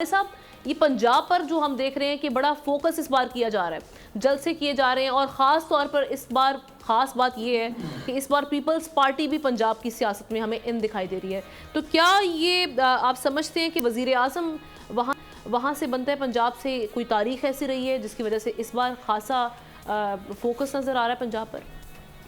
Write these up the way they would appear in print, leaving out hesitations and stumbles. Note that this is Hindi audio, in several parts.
साहब, ये पंजाब पर जो हम देख रहे हैं कि बड़ा फोकस इस बार किया जा रहा है, जलसे किए जा रहे हैं और ख़ास तौर पर इस बार ख़ास बात ये है कि इस बार पीपल्स पार्टी भी पंजाब की सियासत में हमें इन दिखाई दे रही है। तो क्या ये आप समझते हैं कि वज़ीर आज़म वहाँ से बनता है, पंजाब से कोई तारीख ऐसी रही है जिसकी वजह से इस बार खासा फोकस नज़र आ रहा है पंजाब पर?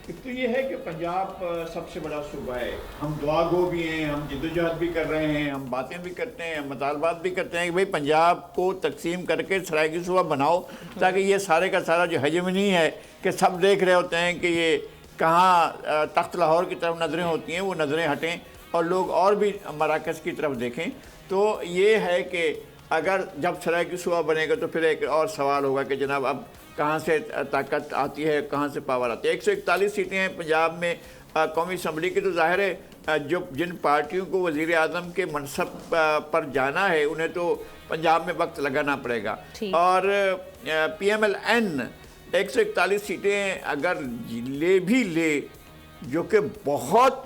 एक तो ये है कि पंजाब सबसे बड़ा सूबा है। हम दुआ गो भी हैं, हम जिद्दोजहद भी कर रहे हैं, हम बातें भी करते हैं, मुतालबात भी करते हैं कि भाई पंजाब को तकसीम करके सरायकी सूबा बनाओ, ताकि ये सारे का सारा जो हेजेमनी है कि सब देख रहे होते हैं कि ये कहाँ तख्त लाहौर की तरफ नज़रें होती हैं, वो नज़रें हटें और लोग और भी मराकज़ की तरफ देखें। तो ये है कि अगर जब सरायकी सूबा बनेगा तो फिर एक और सवाल होगा कि जनाब अब कहाँ से ताकत आती है, कहाँ से पावर आती है। 141 सीटें हैं पंजाब में कौमी असम्बली की, तो ज़ाहिर है जो जिन पार्टियों को वज़ीर आज़म के मनसब पर जाना है उन्हें तो पंजाब में वक्त लगाना पड़ेगा। और PMLN 141 सीटें अगर ले जो कि बहुत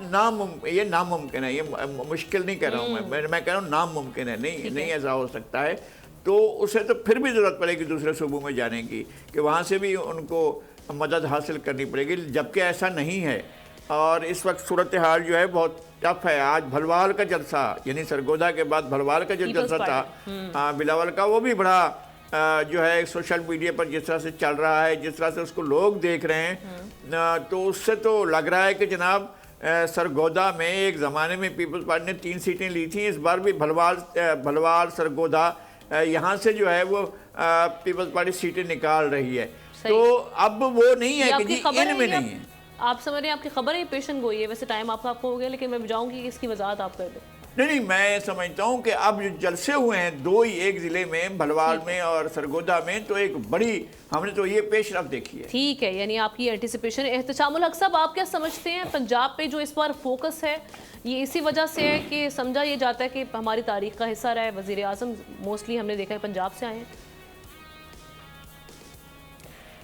ये नामुमकिन है, ये मुश्किल नहीं कह रहा हूँ मैं कह रहा हूँ नामुमकिन है, नहीं ऐसा हो सकता है। तो उसे तो फिर भी ज़रूरत पड़ेगी दूसरे सूबों में जाने की, कि वहाँ से भी उनको मदद हासिल करनी पड़ेगी, जबकि ऐसा नहीं है। और इस वक्त सूरत हाल जो है बहुत टफ है। आज भलवाल का जलसा, यानी सरगोदा के बाद भलवाल का जो जलसा था बिलावल का, वो भी बड़ा जो है सोशल मीडिया पर जिस तरह से चल रहा है, जिस तरह से उसको लोग देख रहे हैं, तो उससे तो लग रहा है कि जनाब सरगोदा में एक ज़माने में पीपल्स पार्टी ने 3 सीटें ली थी, इस बार भी भलवाल सरगोदा यहाँ से जो है वो पीपल्स पार्टी सीटें निकाल रही है। तो अब वो नहीं है कि जी इनमें नहीं है। आप समझ रहे हैं, आपकी खबर है पेशन गोई है, वैसे टाइम आपका हो गया, लेकिन मैं जाऊंगी कि इसकी वजाहत आप कर दें। नहीं, मैं समझता हूँ कि अब जो जलसे हुए हैं 2 ही एक ज़िले में, भलवाल में और सरगोदा में, तो एक बड़ी हमने तो ये पेशरफ देखी है। ठीक है, यानी आपकी एंटिसिपेशन। एहतशामुल हक साहब, आप क्या समझते हैं पंजाब पे जो इस बार फोकस है ये इसी वजह से है कि समझा ये जाता है कि हमारी तारीख का हिस्सा रहा है, वज़ीर आज़म मोस्टली हमने देखा है पंजाब से आए हैं?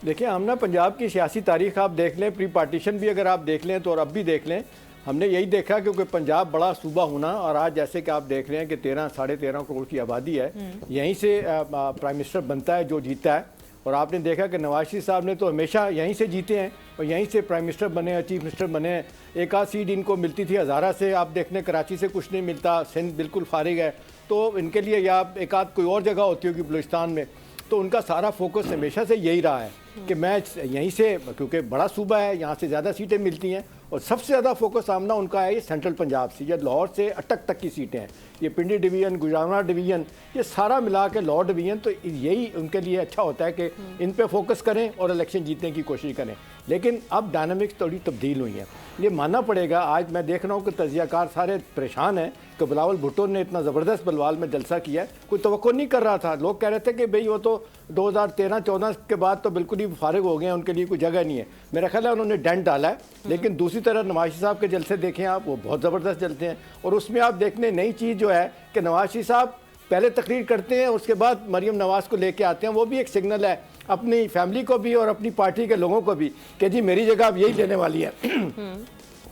देखिए, हम ना पंजाब की सियासी तारीख आप देख लें, प्री पार्टीशन भी अगर आप देख लें तो और अब भी देख लें, हमने यही देखा क्योंकि पंजाब बड़ा सूबा होना, और आज जैसे कि आप देख रहे हैं कि 13-13.5 करोड़ की आबादी है, यहीं से प्राइम मिनिस्टर बनता है जो जीता है। और आपने देखा कि नवाज शरीफ साहब ने तो हमेशा यहीं से जीते हैं और यहीं से प्राइम मिनिस्टर बने हैं, चीफ मिनिस्टर बने हैं। एक आध सीट इनको मिलती थी हज़ारा से, आप देखने कराची से कुछ नहीं मिलता, सिंध बिल्कुल फारिग है, तो इनके लिए या एक आध कोई और जगह होती होगी बलूचिस्तान में। तो उनका सारा फोकस हमेशा से यही रहा है कि मैं यहीं से, क्योंकि बड़ा सूबा है, यहाँ से ज़्यादा सीटें मिलती हैं, और सबसे ज़्यादा फोकस सामना उनका है ये सेंट्रल पंजाब से, ये लाहौर से अटक तक की सीटें हैं, ये पिंडी डिवीज़न, गुजरावाला डिवीज़न, ये सारा मिला के लाहौर डिवीज़न। तो यही उनके लिए अच्छा होता है कि इन पे फोकस करें और इलेक्शन जीतने की कोशिश करें। लेकिन अब डायनामिक्स थोड़ी तब्दील हुई हैं, ये मानना पड़ेगा। आज मैं देख रहा हूँ कि तजियाकार सारे परेशान हैं कि बिलावल भुट्टो ने इतना ज़बरदस्त बलवाल में जलसा किया है, कोई तवक्को नहीं कर रहा था। लोग कह रहे थे कि भाई वो तो 2013-14 के बाद तो बिल्कुल ही फारिग हो गए हैं, उनके लिए कोई जगह नहीं है। मेरा ख्याल है उन्होंने डेंट डाला है। लेकिन दूसरी तरह नवाज शरीफ साहब के जलसे देखें आप, वो बहुत ज़बरदस्त जलते हैं, और उसमें आप देखने नई चीज़ जो है कि नवाज शरीफ साहब पहले तकरीर करते हैं, उसके बाद मरीम नवाज़ को लेके आते हैं। वो भी एक सिग्नल है अपनी फैमिली को भी और अपनी पार्टी के लोगों को भी कि जी मेरी जगह अब यही लेने वाली है।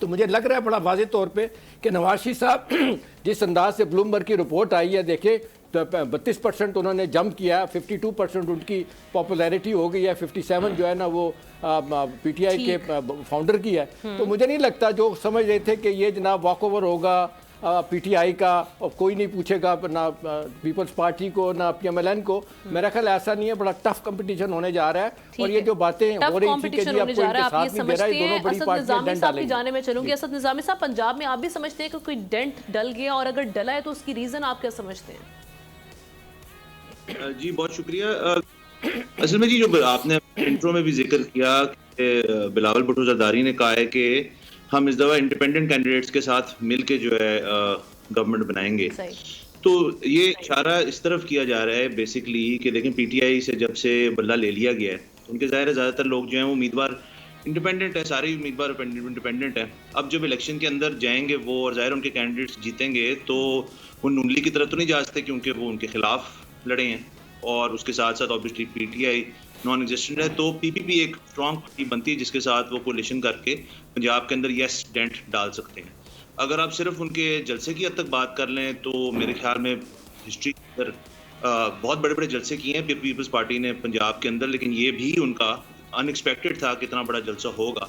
तो मुझे लग रहा है बड़ा वाज़ेह तौर पे कि नवाज शरीफ साहब जिस अंदाज से ब्लूमबर्ग की रिपोर्ट आई है, देखे तो 32% उन्होंने जंप किया, 52% उनकी पॉपुलैरिटी हो गई है, 57 जो है ना वो PTI के फाउंडर की है। तो मुझे नहीं लगता जो समझ रहे थे कि ये जनाब वॉक ओवर होगा PTI का और कोई नहीं पूछेगा ना पीपल्स पार्टी को ना PMLN को, मेरा ख्याल ऐसा नहीं है। बड़ा टफ कंपटीशन होने जा रहा है, और ये जो बातें हो रही थी कि जी आपको इनके साथ नहीं दे रहा है, दोनों बड़ी पार्टियां डेंट डालेंगी। जाने में चलूंगी असद निज़ामी साहब, पंजाब में आप भी समझते हैं कि कोई डेंट डल गया, और अगर डला है तो उसकी रीजन आप क्या समझते हैं? जी बहुत शुक्रिया। असल में जी जो आपने इंट्रो में भी जिक्र किया कि बिलावल भुट्टो जरदारी ने कहा है कि हम इस दफ़ा इंडिपेंडेंट कैंडिडेट्स के साथ मिलके जो है गवर्नमेंट बनाएंगे, तो ये इशारा इस तरफ किया जा रहा है बेसिकली कि देखें PTI से जब से बल्ला ले लिया गया है, उनके ज़ाहिर है ज़्यादातर लोग जो हैं वो उम्मीदवार इंडिपेंडेंट है, सारे उम्मीदवार इंडिपेंडेंट है। अब जब इलेक्शन के अंदर जाएंगे वो, और ज़ाहिर उनके कैंडिडेट्स जीतेंगे, तो वो नून लीग की तरफ तो नहीं जा सकते क्योंकि वो उनके खिलाफ लड़े हैं, और उसके साथ साथ ऑब्वियसली PTI नॉन एग्जिस्टेंट है। तो PPP एक स्ट्रॉन्ग पार्टी बनती है जिसके साथ वो कोलिशन करके पंजाब के अंदर येस डेंट डाल सकते हैं। अगर आप सिर्फ उनके जलसे की हद तक बात कर लें तो मेरे ख्याल में हिस्ट्री बहुत बड़े बड़े जलसे किए हैं पीपल्स पार्टी ने पंजाब के अंदर, लेकिन ये भी उनका अनएक्सपेक्टेड था कि इतना बड़ा जलसा होगा।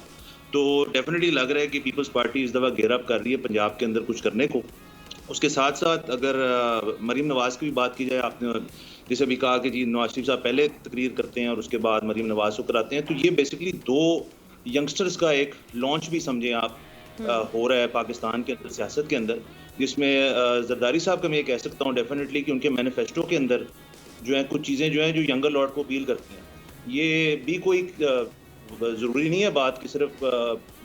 तो डेफिनेटली लग रहा है कि पीपल्स पार्टी इस दफ़ा गेयर अप कर रही है पंजाब के अंदर कुछ करने को। उसके साथ साथ अगर मरीम नवाज़ की भी बात की जाए, आपने जैसे भी कहा कि जी नवाज शरीफ साहब पहले तकरीर करते हैं और उसके बाद मरीम नवाज़ को कराते हैं, तो ये बेसिकली 2 यंगस्टर्स का एक लॉन्च भी समझें आप हो रहा है पाकिस्तान के अंदर सियासत के अंदर, जिसमें जरदारी साहब का मैं ये कह सकता हूँ डेफिनेटली कि उनके मैनिफेस्टो के अंदर जो है कुछ चीज़ें जो हैं जो यंगर लॉर्ड को अपील करती हैं। ये भी कोई ज़रूरी नहीं है बात कि सिर्फ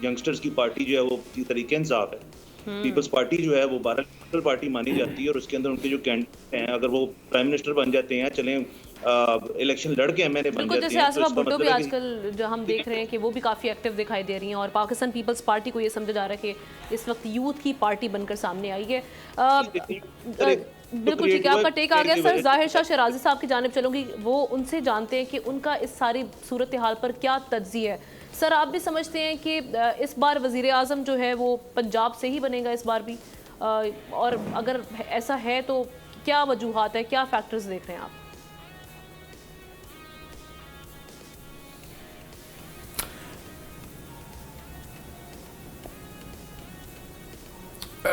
यंगस्टर्स की पार्टी जो है वो तरीके इंसाफ है। पीपल्स पार्टी जो है वो 12 लिबरल पार्टी मानी जाती है और उसके अंदर उनके जो कैंडिडेट हैं अगर वो प्राइम मिनिस्टर बन जाते हैं, चलें इलेक्शन लड़ के एमएनए बन जाते हैं, जैसे आसिफा भुट्टो भी मतलब आजकल जो हम देख रहे हैं कि वो भी काफ़ी एक्टिव दिखाई दे रही हैं और पाकिस्तान पीपल्स पार्टी को ये समझा जा रहा है कि इस वक्त यूथ की पार्टी बनकर सामने आई है। बिल्कुल ठीक है, आपका टेक आ गया सर। जाहिर शाह शराजी साहब की जानिब चलूंगी, वो उनसे जानते हैं कि उनका इस सारी सूरत हाल पर क्या तज्ज़िया है। सर आप भी समझते हैं कि इस बार वज़ीर आज़म जो है वो पंजाब से ही बनेगा इस बार भी, और अगर ऐसा है तो क्या वजूहात है, क्या फैक्टर्स देख रहे हैं आप?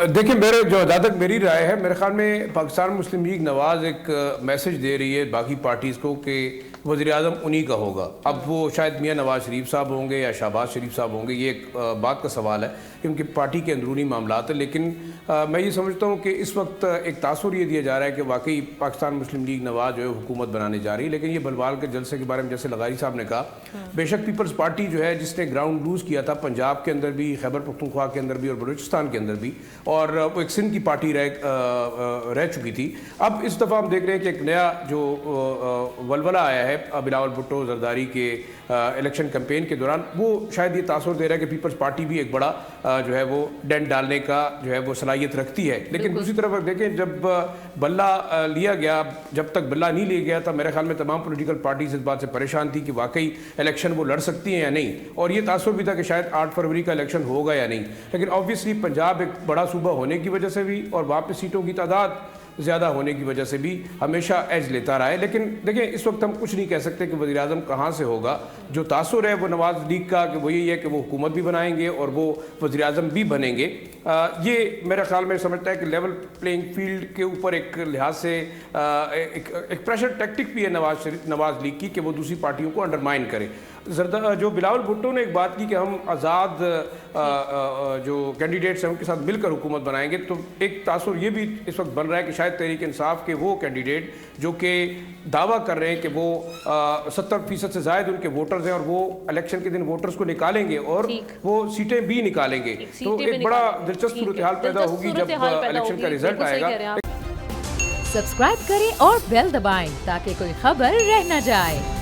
देखिए, मेरे जो जहाँ तक मेरी राय है, मेरे ख्याल में पाकिस्तान मुस्लिम लीग नवाज़ एक मैसेज दे रही है बाकी पार्टीज़ को कि वज़ीर आज़म उन्हीं का होगा। अब वो शायद मियाँ नवाज़ शरीफ साहब होंगे या शहबाज शरीफ साहब होंगे, ये एक बात का सवाल है कि उनकी पार्टी के अंदरूनी मामलात है। लेकिन मैं ये समझता हूँ कि इस वक्त एक तासुर ये दिया जा रहा है कि वाकई पाकिस्तान मुस्लिम लीग नवाज़ जो है हुकूमत बनाने जा रही है। लेकिन ये बलवाल के जलसे के बारे में जैसे लगारी साहब ने कहा, बेशक पीपल्स पार्टी जो है जिसने ग्राउंड लूज़ किया था पंजाब के अंदर भी, खैबर पख्तूनख्वा के अंदर भी और बलूचिस्तान के अंदर भी, और वो एक सिंध की पार्टी रह चुकी थी। अब इस दफ़ा हम देख रहे हैं कि एक नया जो वलवला आया है बिलावल भुट्टो जरदारी के इलेक्शन कैंपेन के दौरान, वो शायद ये तासुर दे रहा है कि पीपल्स पार्टी भी एक बड़ा जो है वो डेंट डालने का जो है वो सलाहियत रखती है। लेकिन दूसरी तरफ देखें, जब बल्ला लिया गया, जब तक बल्ला नहीं लिया गया था, मेरे ख्याल में तमाम पॉलिटिकल पार्टीज इस बात से परेशान थी कि वाकई इलेक्शन वो लड़ सकती हैं या नहीं, और ये तासुर भी था कि शायद 8 फरवरी का इलेक्शन होगा या नहीं। लेकिन ऑब्वियसली पंजाब एक बड़ा सूबा होने की वजह से भी और वहाँ पर सीटों की तादाद ज़्यादा होने की वजह से भी हमेशा एज लेता रहा है। लेकिन देखिए, इस वक्त हम कुछ नहीं कह सकते कि वज़ीर आज़म कहाँ से होगा। जो तासुर है वो नवाज़ लीग का कि वो यही है कि वो हुकूमत भी बनाएंगे और वो वज़ीर आज़म भी बनेंगे। ये मेरे ख्याल में समझता है कि लेवल प्लेइंग फील्ड के ऊपर एक लिहाज से एक प्रेशर टैक्टिक भी है नवाज़ लीग की कि वो दूसरी पार्टियों को अंडरमाइन करे। जो बिलावल भुट्टो ने एक बात की कि हम आज़ाद जो कैंडिडेट्स हैं उनके साथ मिलकर हुकूमत बनाएंगे, तो एक तासुर ये भी इस वक्त बन रहा है कि शायद तहरीक इंसाफ के वो कैंडिडेट जो कि दावा कर रहे हैं कि वो 70% से ज़ायद उनके वोटर्स हैं और वो इलेक्शन के दिन वोटर्स को निकालेंगे और वो सीटें भी निकालेंगे, तो एक बड़ा दिलचस्प सूरत हाल पैदा होगी जब इलेक्शन का रिजल्ट आएगा। सब्सक्राइब करें और बेल दबाएं ताकि कोई खबर रह न जाए।